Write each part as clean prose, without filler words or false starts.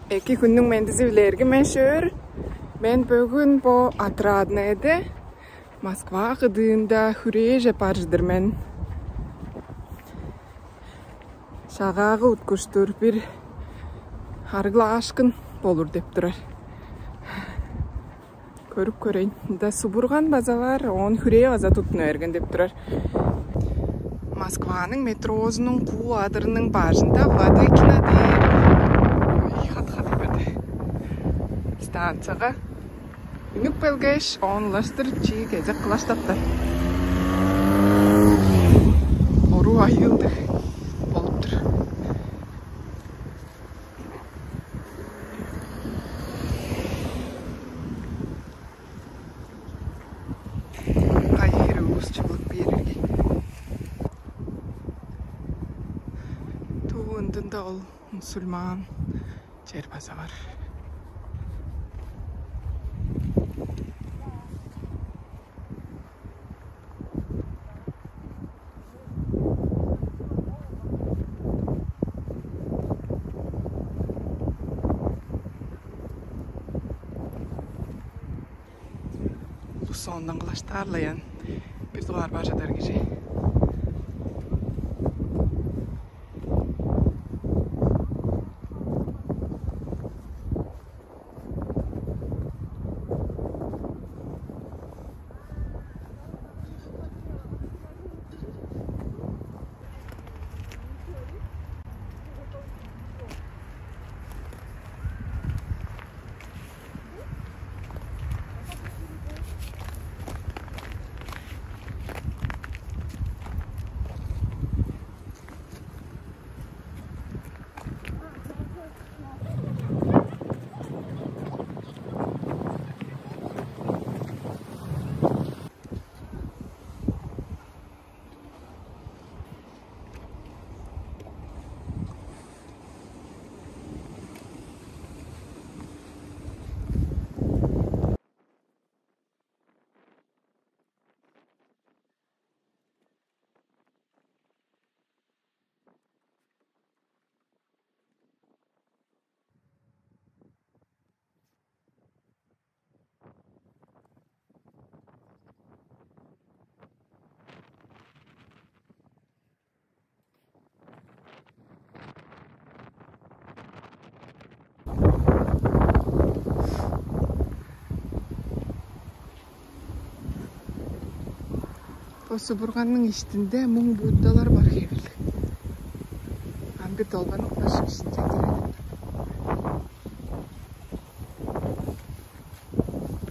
Eki күннің мендізі білергі мәшір. Мен бүгін бұл Отрадныйды Москва қыдыында хүрее жапар жыдырмен. Шағағы ұткүштір бір арғыла ашқын болыр деп тұрар. Көріп көрейін. Да субурған базалар, он хүрее база тұтыны әрген деп тұрар. Москваның метрозының қу адырының бажында Владыкина дейір. Станцияға үнік белгеш онластыр чиі кезек қылаштапты. Ору айылды болып тұр. Қайыры өз чыбылық берерге. Туындында ол мұсылман жербаза бар. Sondan kılaştarlayan bir duvar başadır gece. Осы бұрғанның іштінде мұң буддалар бар хевіл. Амбір долбаны құлашы ішінде кереді.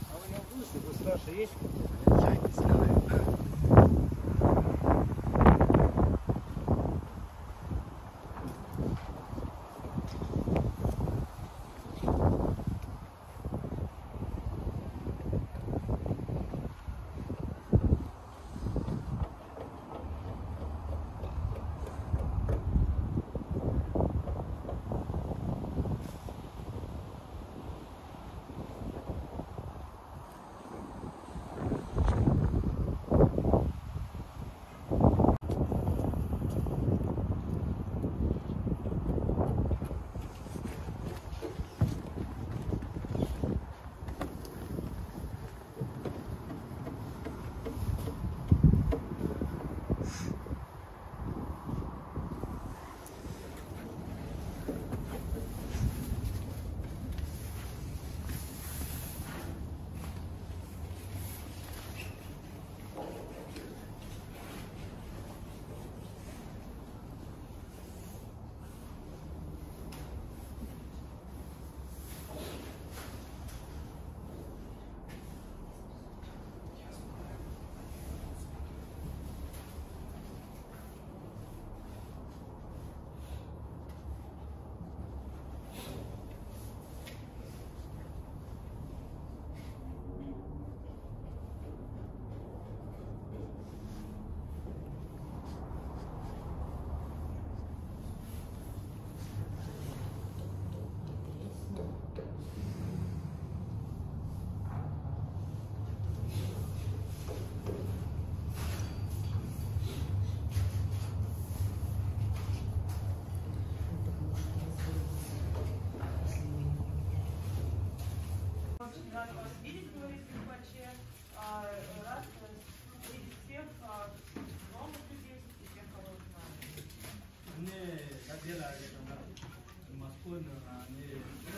А вы не будете? Вы старше есть? Я не знаю.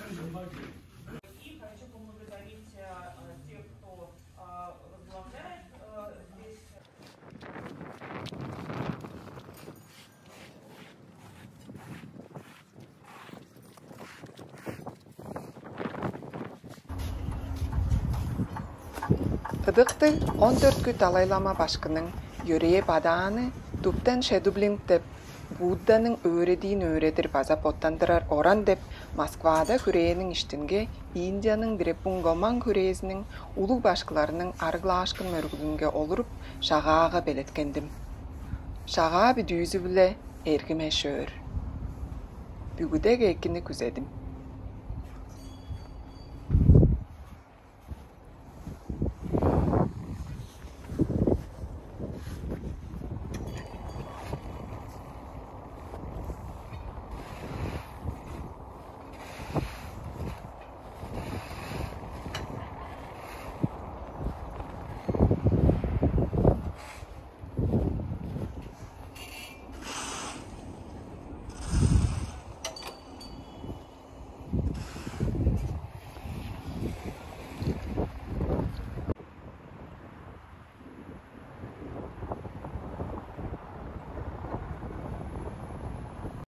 И хочу поблагодарить тех, кто возглавляет здесь. Ыдыкты 14 Далай-Лама башкының Юрие Бадааны Дуптан Шедублинг деп Будданың öğrediğin öğredir база поттандырар оран деп Москвада хүрээнің иштинге Индияның Дрепунгоман хүрээсінің улуг башкыларының аргылаашкын мөргүлүнгө олуруп шагаага белеткендим. Шагаа бидүүзү биле эргиме шөөр. Бүгүдег экини күзедим.